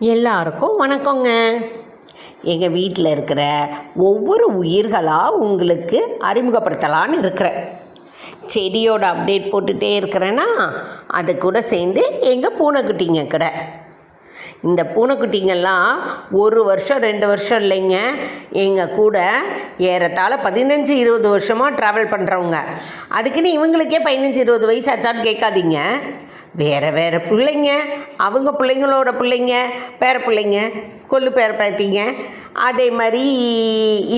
எல்லாருக்கும் வணக்கங்க. எங்கள் வீட்டில் இருக்கிற ஒவ்வொரு உயிர்களாக உங்களுக்கு அறிமுகப்படுத்தலான்னு இருக்கிறேன். செடியோட அப்டேட் போட்டுகிட்டே இருக்கிறேன்னா அது கூட சேர்ந்து எங்கள் பூனைக்குட்டிங்க கடை. இந்த பூனைக்குட்டிங்கெல்லாம் 1 வருஷம் 2 வருஷம் இல்லைங்க, எங்கள் கூட ஏறத்தாழ 15-20 வருஷமாக ட்ராவல் பண்ணுறவங்க. அதுக்குன்னு இவங்களுக்கே 15-20 வயசு ஆச்சான்னு கேட்காதீங்க. வேறு பிள்ளைங்க, அவங்க பிள்ளைங்களோட பிள்ளைங்க, பேர பிள்ளைங்க, கொள்ளு பேர பேத்திங்க, அதே மாதிரி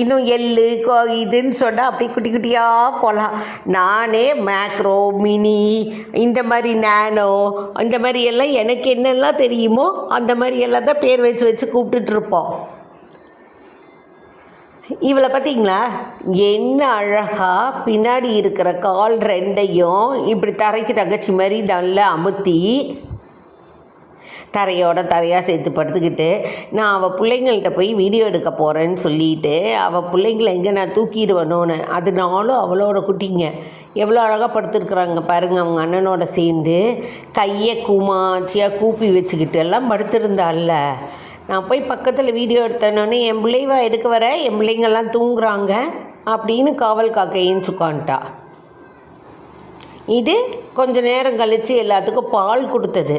இன்னும் எள்ளு இதுன்னு சொன்னால் அப்படி குட்டி குட்டியாக போகலாம். நானே மேக்ரோ, மினி, இந்த மாதிரி நேனோ, இந்த மாதிரி எல்லாம் எனக்கு என்னெல்லாம் தெரியுமோ அந்த மாதிரி எல்லாம் தான் பேர் வச்சு கூப்பிட்டுட்ருப்போம். இவளை பார்த்தீங்களா, என்ன அழகாக பின்னாடி இருக்கிற கால் 2ஐயும் இப்படி தரைக்கு தங்கச்சி மாதிரி நல்லா அமுத்தி தரையாக சேர்த்து படுத்துக்கிட்டு நான் அவள் பிள்ளைங்கள்ட்ட போய் வீடியோ எடுக்க போகிறேன்னு சொல்லிட்டு அவள் பிள்ளைங்களை எங்கே நான் தூக்கிடுவேணும்னு, அதனாலும் அவளோட குட்டிங்க எவ்வளோ அழகாக படுத்துருக்குறாங்க பாருங்கள். அவங்க அண்ணனோட சேர்ந்து கையை கூமாச்சியாக கூப்பி வச்சுக்கிட்டு எல்லாம் படுத்துருந்தால. நான் போய் பக்கத்தில் வீடியோ எடுத்தேனோடனே என் பிள்ளைவா எடுக்க வர, என் பிள்ளைங்கள்லாம் தூங்குறாங்க அப்படின்னு காவல் காக்க ஏஞ்சுக்கான்ட்டா. இது கொஞ்ச நேரம் கழித்து எல்லாத்துக்கும் பால் கொடுத்தது.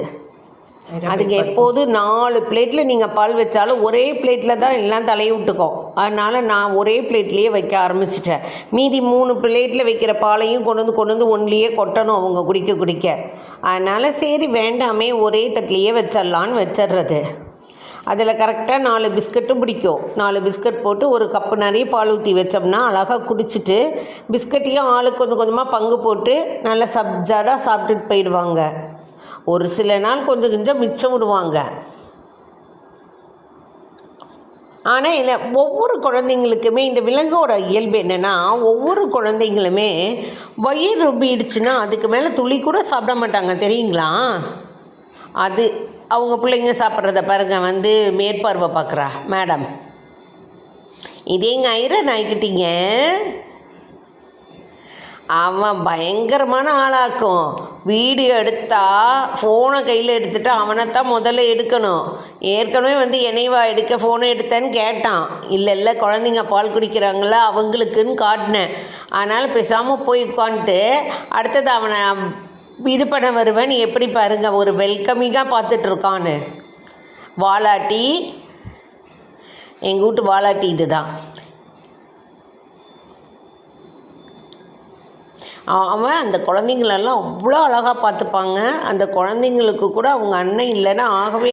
அதுக்கு எப்போதும் 4 பிளேட்டில் நீங்கள் பால் வச்சாலும் ஒரே பிளேட்டில் தான் எல்லாம் தலையை விட்டுக்கும். அதனால் நான் ஒரே பிளேட்லேயே வைக்க ஆரம்பிச்சிட்டேன். மீதி 3 பிளேட்டில் வைக்கிற பாலையும் கொண்டு வந்து ஒன்றிலேயே கொட்டணும் அவங்க குடிக்க. அதனால் சரி வேண்டாமே ஒரே தட்டிலையே வச்சிடலான்னு வச்சிடுறது. அதில் கரெக்டாக 4 பிஸ்கட்டும் பிடிக்கும். 4 பிஸ்கட் போட்டு ஒரு கப்பு நிறைய பால் ஊற்றி வச்சோம்னா அழகாக குடிச்சிட்டு பிஸ்கட்டையும் ஆளுக்கு கொஞ்சமாக பங்கு போட்டு நல்லா சப்ஜாராக சாப்பிட்டுட்டு போயிடுவாங்க. ஒரு சில நாள் கொஞ்சம் மிச்சம் விடுவாங்க. ஆனால் இல்லை, ஒவ்வொரு குழந்தைங்களுக்குமே இந்த விலங்கோட இயல்பு என்னென்னா, ஒவ்வொரு குழந்தைங்களுமே வயிறு ரொம்பிடுச்சுன்னா அதுக்கு மேலே துளி கூட சாப்பிட மாட்டாங்க தெரியுங்களா. அது அவங்க பிள்ளைங்க சாப்பிட்றத பாருங்க, மேற்பார்வை பார்க்குறா மேடம். இதே எங்கள் ஐரன் ஆகிக்கிட்டீங்க. அவன் பயங்கரமான ஆளாக்கும். வீடியோ எடுத்தால் ஃபோனை கையில் எடுத்துகிட்டு அவனைத்தான் முதல்ல எடுக்கணும். ஏற்கனவே என்னைவா எடுக்க ஃபோனை எடுத்தேன்னு கேட்டான். இல்லை குழந்தைங்க பால் குடிக்கிறாங்களா அவங்களுக்குன்னு காட்டினேன். அதனால் பேசாமல் போய் உட்காந்துட்டு அடுத்தது அவனை இது பண்ண வருவேன். எப்படி பாருங்கள், ஒரு வெல்கமிங்காக பார்த்துட்ருக்கான்னு. வாலாட்டி, எங்கள் வீட்டு வாலாட்டி இதுதான். அவன் அந்த குழந்தைங்களெல்லாம் அவ்வளோ அழகாக பார்த்துப்பாங்க. அந்த குழந்தைங்களுக்கு கூட அவங்க அண்ணன் இல்லைன்னா ஆகவே